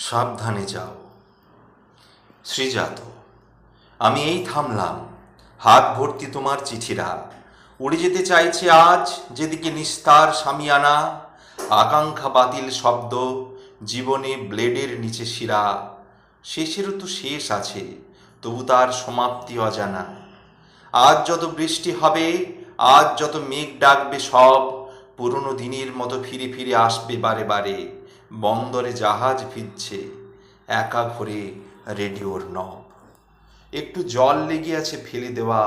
সাবধানে যাও। শ্রীজাত। আমি এই থামলাম, হাত ভর্তি তোমার চিঠিরা। উড়ে যেতে চাইছে আজ যেদিকে নিস্তার সামিয়ানা। আকাঙ্ক্ষা বাতিল শব্দ, জীবনে ব্লেডের নিচে শিরা। শেষেরও তো শেষ আছে, তবু তার সমাপ্তি অজানা। আজ যত বৃষ্টি হবে, আজ যত মেঘ ডাকবে, সব পুরনো দিনের মতো ফিরে ফিরে আসবে বারে বারে। বন্দরে জাহাজ ফিরছে, একা ঘুরে রেডিওর নব। একটু জল লেগে আছে ফেলে দেওয়া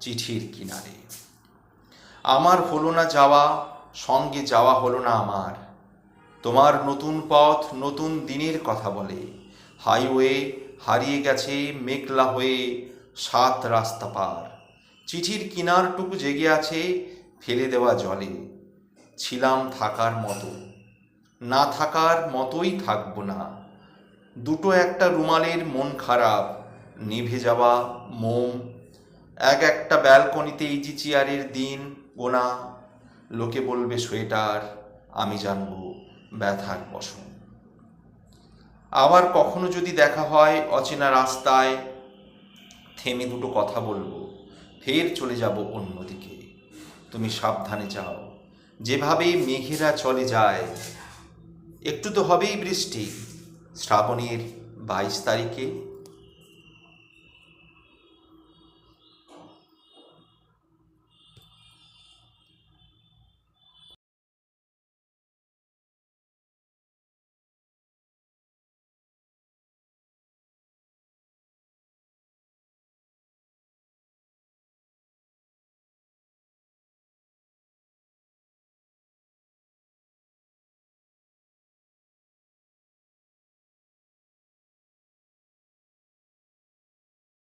চিঠির কিনারে। আমার হলো না যাওয়া, সঙ্গে যাওয়া হলো না আমার। তোমার নতুন পথ নতুন দিনের কথা বলে। হাইওয়ে হারিয়ে গেছে মেঘলা হয়ে 7 রাস্তা পার। চিঠির কিনারটুকু জেগে আছে ফেলে দেওয়া জলে। ছিলাম থাকার মতো, না থাকার মতোই থাকবো না। দুটো একটা রুমালের মন খারাপ, নিভে যাওয়া মোম। একটা ব্যালকনিতে ইজি চেয়ারের দিন গোনা। লোকে বলবে সোয়েটার, আমি জানবো ব্যথার বসন। আবার কখনো যদি দেখা হয় অচেনা রাস্তায়, থেমে দুটো কথা বলবো, ফের চলে যাব অন্যদিকে। তুমি সাবধানে যাও, যেভাবে মেঘেরা চলে যায়। একটু তো হবেই বৃষ্টি শ্রাবণের 22 তারিখে।